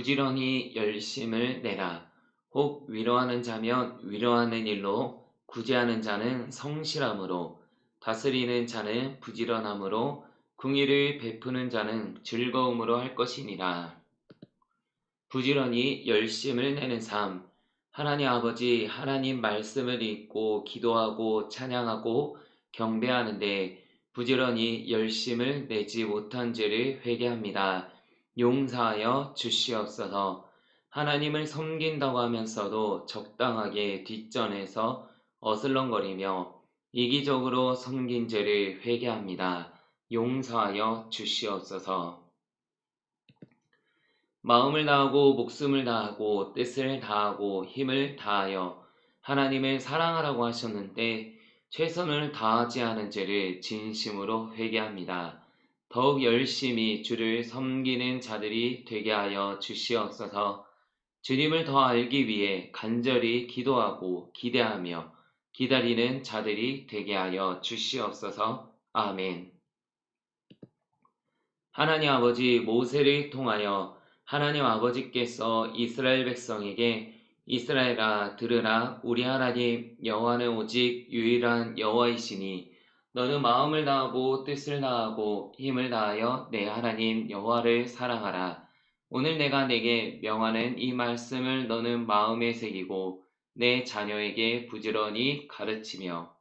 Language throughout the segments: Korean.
부지런히 열심을 내라. 혹 위로하는 자면 위로하는 일로, 구제하는 자는 성실함으로, 다스리는 자는 부지런함으로, 궁의를 베푸는 자는 즐거움으로 할 것이니라. 부지런히 열심을 내는 삶. 하나님 아버지, 하나님 말씀을 읽고 기도하고 찬양하고 경배하는데 부지런히 열심을 내지 못한 죄를 회개합니다. 용서하여 주시옵소서. 하나님을 섬긴다고 하면서도 적당하게 뒷전에서 어슬렁거리며 이기적으로 섬긴 죄를 회개합니다. 용서하여 주시옵소서. 마음을 다하고 목숨을 다하고 뜻을 다하고 힘을 다하여 하나님을 사랑하라고 하셨는데 최선을 다하지 않은 죄를 진심으로 회개합니다. 더욱 열심히 주를 섬기는 자들이 되게 하여 주시옵소서. 주님을 더 알기 위해 간절히 기도하고 기대하며 기다리는 자들이 되게 하여 주시옵소서. 아멘. 하나님 아버지, 모세를 통하여 하나님 아버지께서 이스라엘 백성에게 이스라엘아 들으라, 우리 하나님 여호와는 오직 유일한 여호와이시니 너는 마음을 다하고 뜻을 다하고 힘을 다하여 내 하나님 여호와를 사랑하라. 오늘 내가 내게 명하는 이 말씀을 너는 마음에 새기고 내 자녀에게 부지런히 가르치며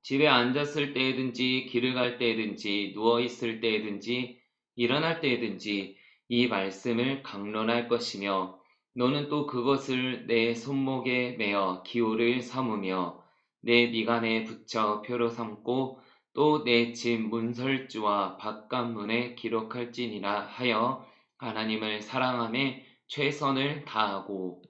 집에 앉았을 때에든지 길을 갈 때에든지 누워 있을 때에든지 일어날 때에든지 이 말씀을 강론할 것이며 너는 또 그것을 내 손목에 매어 기호를 삼으며 내 미간에 붙여 표로 삼고 또 내 집 문설주와 바깥문에 기록할지니라 하여 하나님을 사랑함에 최선을 다하고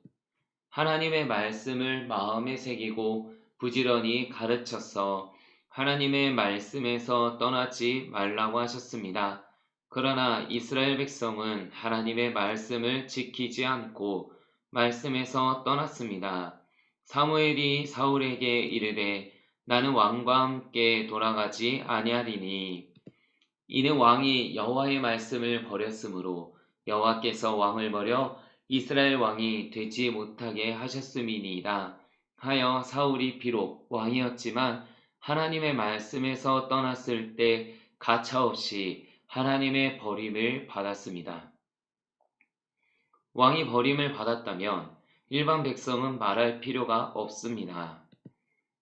하나님의 말씀을 마음에 새기고 부지런히 가르쳐서 하나님의 말씀에서 떠나지 말라고 하셨습니다. 그러나 이스라엘 백성은 하나님의 말씀을 지키지 않고 말씀에서 떠났습니다. 사무엘이 사울에게 이르되 나는 왕과 함께 돌아가지 아니하리니 이는 왕이 여호와의 말씀을 버렸으므로 여호와께서 왕을 버려 이스라엘 왕이 되지 못하게 하셨음이니이다 하여 사울이 비록 왕이었지만 하나님의 말씀에서 떠났을 때 가차없이 하나님의 버림을 받았습니다. 왕이 버림을 받았다면 일반 백성은 말할 필요가 없습니다.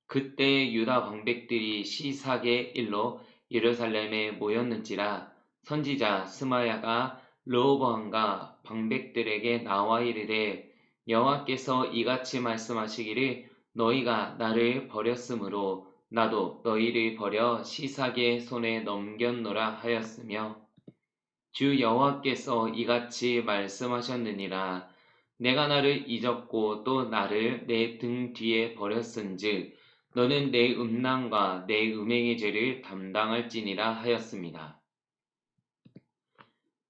그때 유다 방백들이 시삭의 일로 예루살렘에 모였는지라 선지자 스마야가 르호보암과 방백들에게 나와 이르되 여호와께서 이같이 말씀하시기를 너희가 나를 버렸으므로 나도 너희를 버려 시삭의 손에 넘겼노라 하였으며 주 여호와께서 이같이 말씀하셨느니라 내가 나를 잊었고 또 나를 내 등 뒤에 버렸은즉 너는 내 음란과 내 음행의 죄를 담당할지니라 하였습니다.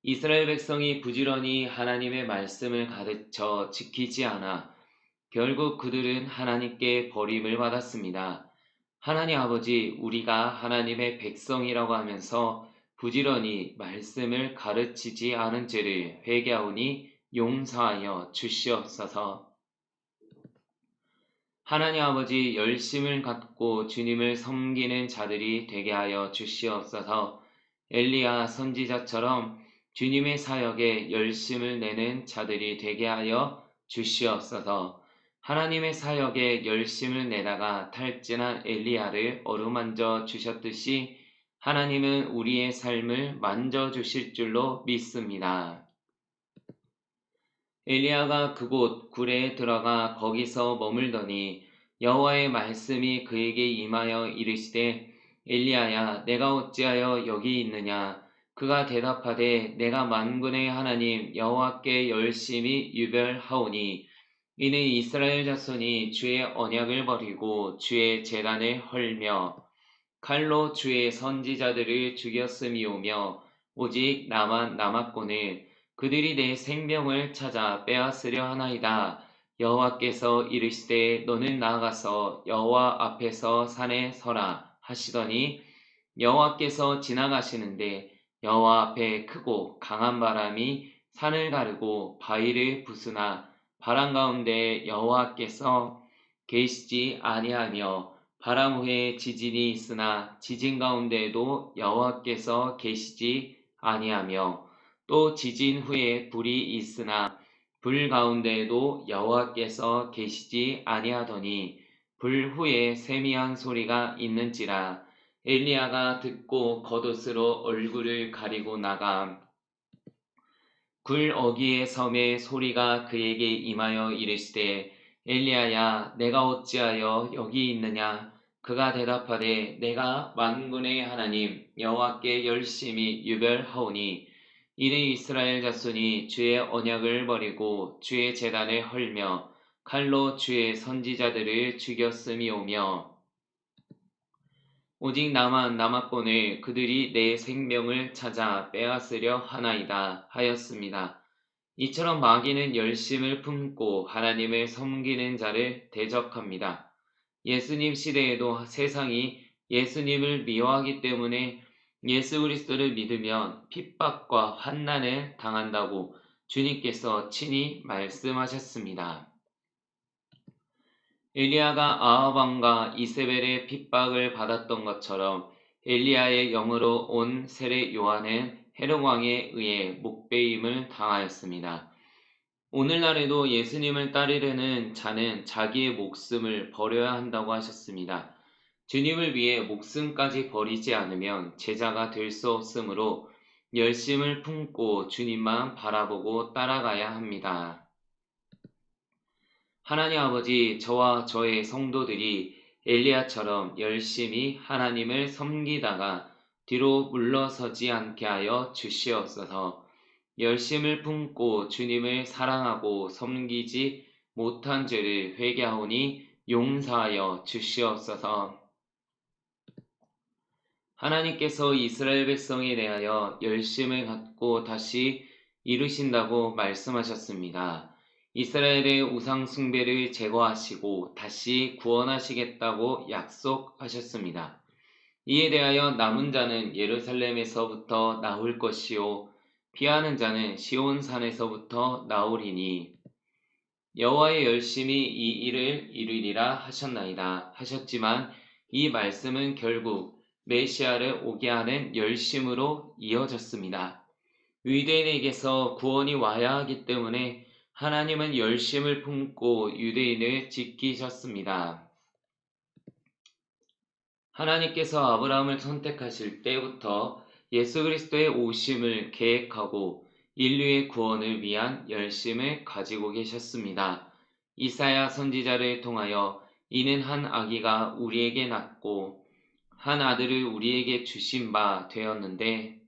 이스라엘 백성이 부지런히 하나님의 말씀을 가르쳐 지키지 않아 결국 그들은 하나님께 버림을 받았습니다. 하나님 아버지, 우리가 하나님의 백성이라고 하면서 부지런히 말씀을 가르치지 않은 죄를 회개하오니 용서하여 주시옵소서. 하나님 아버지, 열심을 갖고 주님을 섬기는 자들이 되게 하여 주시옵소서. 엘리야 선지자처럼 주님의 사역에 열심을 내는 자들이 되게 하여 주시옵소서. 하나님의 사역에 열심을 내다가 탈진한 엘리야를 어루만져 주셨듯이 하나님은 우리의 삶을 만져주실 줄로 믿습니다. 엘리야가 그곳 굴에 들어가 거기서 머물더니 여호와의 말씀이 그에게 임하여 이르시되 엘리야야 내가 어찌하여 여기 있느냐. 그가 대답하되 내가 만군의 하나님 여호와께 열심히 유별하오니 이는 이스라엘 자손이 주의 언약을 버리고 주의 제단을 헐며 칼로 주의 선지자들을 죽였음이오며 오직 나만 남았거늘 그들이 내 생명을 찾아 빼앗으려 하나이다. 여호와께서 이르시되 너는 나아가서 여호와 앞에서 산에 서라 하시더니 여호와께서 지나가시는데 여호와 앞에 크고 강한 바람이 산을 가르고 바위를 부수나 바람 가운데 여호와께서 계시지 아니하며 바람 후에 지진이 있으나 지진 가운데에도 여호와께서 계시지 아니하며 또 지진 후에 불이 있으나 불 가운데에도 여호와께서 계시지 아니하더니 불 후에 세미한 소리가 있는지라. 엘리야가 듣고 겉옷으로 얼굴을 가리고 나가 굴 어귀의 섬에 소리가 그에게 임하여 이르시되 엘리야야 내가 어찌하여 여기 있느냐. 그가 대답하되 내가 만군의 하나님 여호와께 열심히 유별하오니 이는 이스라엘 자손이 주의 언약을 버리고 주의 제단을 헐며 칼로 주의 선지자들을 죽였음이오며 오직 나만 남았거늘 그들이 내 생명을 찾아 빼앗으려 하나이다 하였습니다. 이처럼 마귀는 열심을 품고 하나님을 섬기는 자를 대적합니다. 예수님 시대에도 세상이 예수님을 미워하기 때문에 예수 그리스도를 믿으면 핍박과 환난을 당한다고 주님께서 친히 말씀하셨습니다. 엘리야가 아합 왕과 이세벨의 핍박을 받았던 것처럼 엘리야의 영으로 온 세례 요한은 헤롯 왕에 의해 목베임을 당하였습니다. 오늘날에도 예수님을 따르려는 자는 자기의 목숨을 버려야 한다고 하셨습니다. 주님을 위해 목숨까지 버리지 않으면 제자가 될 수 없으므로 열심을 품고 주님만 바라보고 따라가야 합니다. 하나님 아버지, 저와 저의 성도들이 엘리야처럼 열심히 하나님을 섬기다가 뒤로 물러서지 않게 하여 주시옵소서. 열심을 품고 주님을 사랑하고 섬기지 못한 죄를 회개하오니 용서하여 주시옵소서. 하나님께서 이스라엘 백성에 대하여 열심을 갖고 다시 이루신다고 말씀하셨습니다. 이스라엘의 우상 숭배를 제거하시고 다시 구원하시겠다고 약속하셨습니다. 이에 대하여 남은 자는 예루살렘에서부터 나올 것이요 피하는 자는 시온산에서부터 나오리니 여호와의 열심이 이 일을 이루리라 하셨나이다 하셨지만 이 말씀은 결국 메시아를 오게 하는 열심으로 이어졌습니다. 유대인에게서 구원이 와야 하기 때문에 하나님은 열심을 품고 유대인을 지키셨습니다. 하나님께서 아브라함을 선택하실 때부터 예수 그리스도의 오심을 계획하고 인류의 구원을 위한 열심을 가지고 계셨습니다. 이사야 선지자를 통하여 이는 한 아기가 우리에게 낳고 한 아들을 우리에게 주신 바 되었는데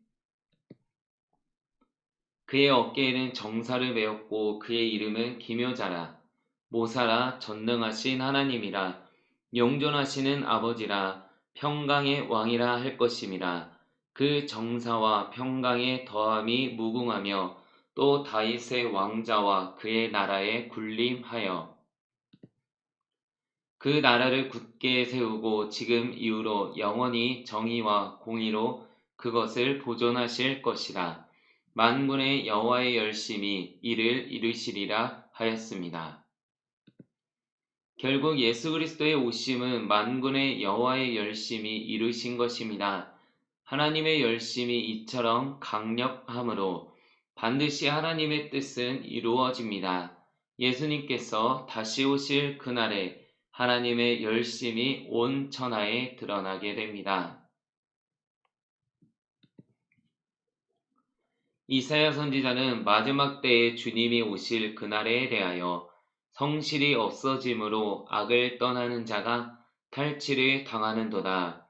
그의 어깨에는 정사를 메었고 그의 이름은 기묘자라 모사라 전능하신 하나님이라 영존하시는 아버지라 평강의 왕이라 할 것임이라. 그 정사와 평강의 더함이 무궁하며 또 다윗의 왕자와 그의 나라에 군림하여 그 나라를 굳게 세우고 지금 이후로 영원히 정의와 공의로 그것을 보존하실 것이라. 만군의 여호와의 열심이 이를 이루시리라 하였습니다. 결국 예수 그리스도의 오심은 만군의 여호와의 열심이 이루신 것입니다. 하나님의 열심이 이처럼 강력함으로 반드시 하나님의 뜻은 이루어집니다. 예수님께서 다시 오실 그날에 하나님의 열심이 온 천하에 드러나게 됩니다. 이사야 선지자는 마지막 때에 주님이 오실 그날에 대하여 성실이 없어짐으로 악을 떠나는 자가 탈취를 당하는도다.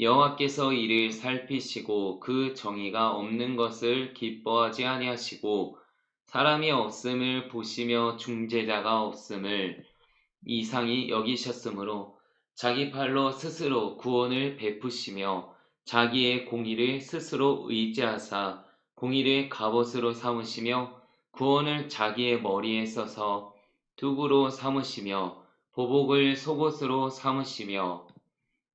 여호와께서 이를 살피시고 그 정의가 없는 것을 기뻐하지 아니하시고 사람이 없음을 보시며 중재자가 없음을 이상히 여기셨으므로 자기 팔로 스스로 구원을 베푸시며 자기의 공의를 스스로 의지하사 공의를 갑옷으로 삼으시며 구원을 자기의 머리에 써서 두구로 삼으시며 보복을 속옷으로 삼으시며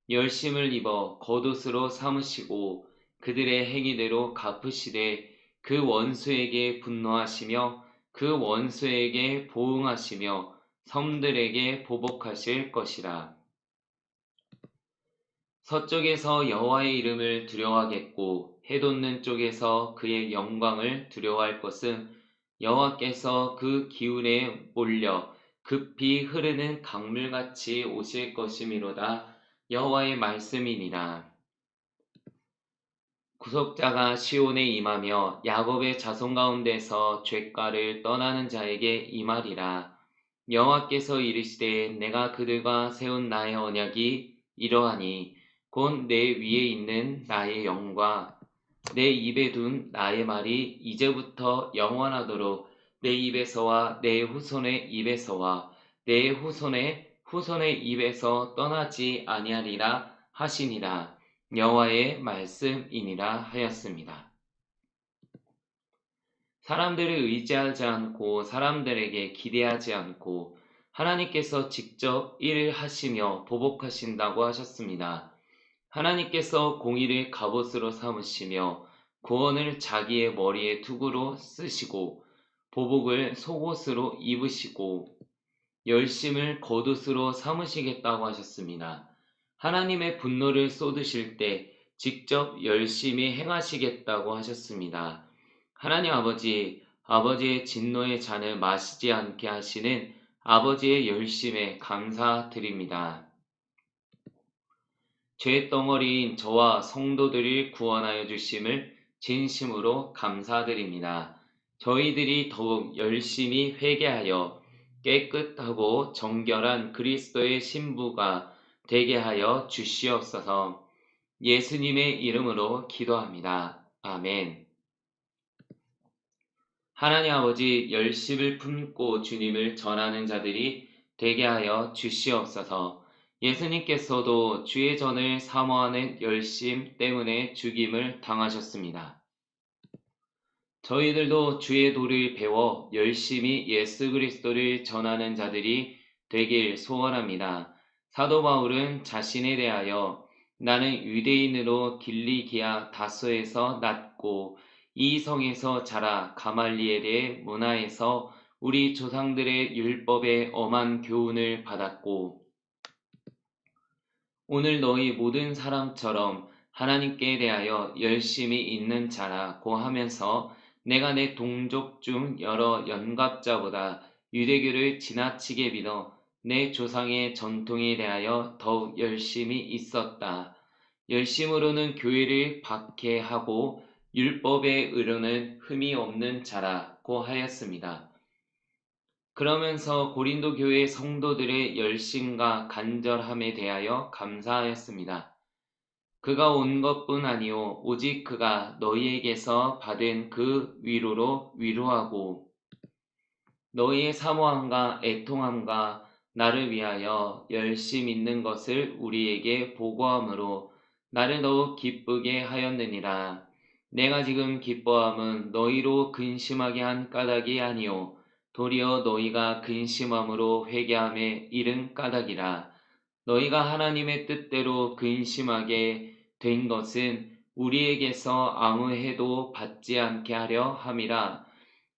열심을 입어 겉옷으로 삼으시고 그들의 행위대로 갚으시되 그 원수에게 분노하시며 그 원수에게 보응하시며 섬들에게 보복하실 것이라. 서쪽에서 여호와의 이름을 두려워하겠고 해돋는 쪽에서 그의 영광을 두려워할 것은 여호와께서 그 기운에 몰려 급히 흐르는 강물같이 오실 것이미로다. 여호와의 말씀이니라. 구속자가 시온에 임하며 야곱의 자손 가운데서 죄가를 떠나는 자에게 임하리라. 여호와께서 이르시되 내가 그들과 세운 나의 언약이 이러하니 곧 내 위에 있는 나의 영과 내 입에 둔 나의 말이 이제부터 영원하도록 내 입에서와 내 후손의 입에서와 내 후손의 후손의 입에서 떠나지 아니하리라 하시니라. 여호와의 말씀이니라 하였습니다. 사람들을 의지하지 않고 사람들에게 기대하지 않고 하나님께서 직접 일을 하시며 보복하신다고 하셨습니다. 하나님께서 공의를 갑옷으로 삼으시며 구원을 자기의 머리에 투구로 쓰시고 보복을 속옷으로 입으시고 열심을 겉옷으로 삼으시겠다고 하셨습니다. 하나님의 분노를 쏟으실 때 직접 열심히 행하시겠다고 하셨습니다. 하나님 아버지, 아버지의 진노의 잔을 마시지 않게 하시는 아버지의 열심에 감사드립니다. 죄 덩어리인 저와 성도들을 구원하여 주심을 진심으로 감사드립니다. 저희들이 더욱 열심히 회개하여 깨끗하고 정결한 그리스도의 신부가 되게 하여 주시옵소서. 예수님의 이름으로 기도합니다. 아멘. 하나님 아버지, 열심을 품고 주님을 전하는 자들이 되게 하여 주시옵소서. 예수님께서도 주의 전을 사모하는 열심 때문에 죽임을 당하셨습니다. 저희들도 주의 도를 배워 열심히 예수 그리스도를 전하는 자들이 되길 소원합니다. 사도 바울은 자신에 대하여 나는 유대인으로 길리기아 다소에서 났고 이 성에서 자라 가말리엘의 문화에서 우리 조상들의 율법의 엄한 교훈을 받았고 오늘 너희 모든 사람처럼 하나님께 대하여 열심히 있는 자라고 하면서 내가 내 동족 중 여러 연갑자보다 유대교를 지나치게 믿어 내 조상의 전통에 대하여 더욱 열심히 있었다. 열심으로는 교회를 박해하고 율법의 의로는 흠이 없는 자라고 하였습니다. 그러면서 고린도 교회 성도들의 열심과 간절함에 대하여 감사하였습니다. 그가 온 것뿐 아니요 오직 그가 너희에게서 받은 그 위로로 위로하고 너희의 사모함과 애통함과 나를 위하여 열심 있는 것을 우리에게 보고함으로 나를 더욱 기쁘게 하였느니라. 내가 지금 기뻐함은 너희로 근심하게 한 까닭이 아니요 도리어 너희가 근심함으로 회개함에 이른 까닭이라. 너희가 하나님의 뜻대로 근심하게 된 것은 우리에게서 아무 해도 받지 않게 하려 함이라.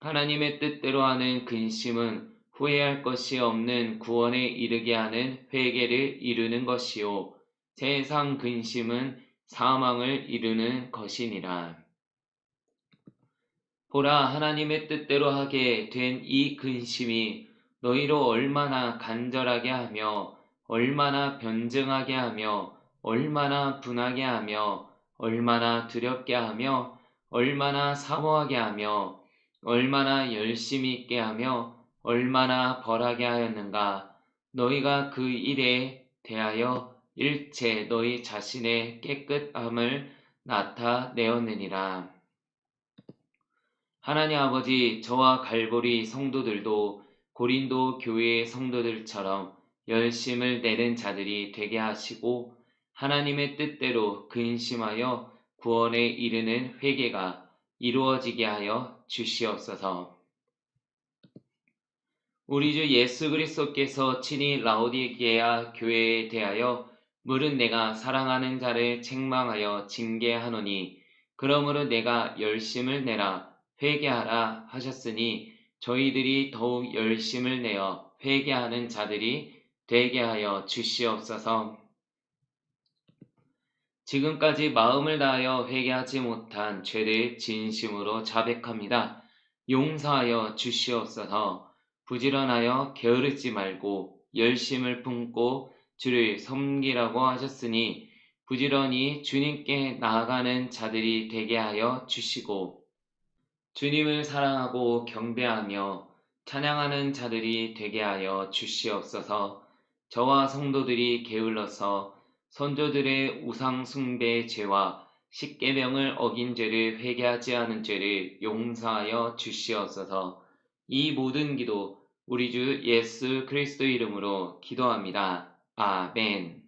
하나님의 뜻대로 하는 근심은 후회할 것이 없는 구원에 이르게 하는 회개를 이루는 것이요 세상 근심은 사망을 이루는 것이니라. 보라, 하나님의 뜻대로 하게 된 이 근심이 너희로 얼마나 간절하게 하며 얼마나 변증하게 하며 얼마나 분하게 하며 얼마나 두렵게 하며 얼마나 사모하게 하며 얼마나 열심히 있게 하며 얼마나 벌하게 하였는가. 너희가 그 일에 대하여 일체 너희 자신의 깨끗함을 나타내었느니라. 하나님 아버지, 저와 갈보리 성도들도 고린도 교회의 성도들처럼 열심을 내는 자들이 되게 하시고 하나님의 뜻대로 근심하여 구원에 이르는 회개가 이루어지게 하여 주시옵소서. 우리 주 예수 그리스도께서 친히 라오디게아 교회에 대하여 물은 내가 사랑하는 자를 책망하여 징계하노니 그러므로 내가 열심을 내라 회개하라 하셨으니 저희들이 더욱 열심을 내어 회개하는 자들이 되게 하여 주시옵소서. 지금까지 마음을 다하여 회개하지 못한 죄를 진심으로 자백합니다. 용서하여 주시옵소서. 부지런하여 게으르지 말고 열심을 품고 주를 섬기라고 하셨으니 부지런히 주님께 나아가는 자들이 되게 하여 주시고 주님을 사랑하고 경배하며 찬양하는 자들이 되게 하여 주시옵소서. 저와 성도들이 게을러서 선조들의 우상 숭배의 죄와 십계명을 어긴 죄를 회개하지 않은 죄를 용서하여 주시옵소서. 이 모든 기도 우리 주 예수 그리스도 이름으로 기도합니다. 아멘.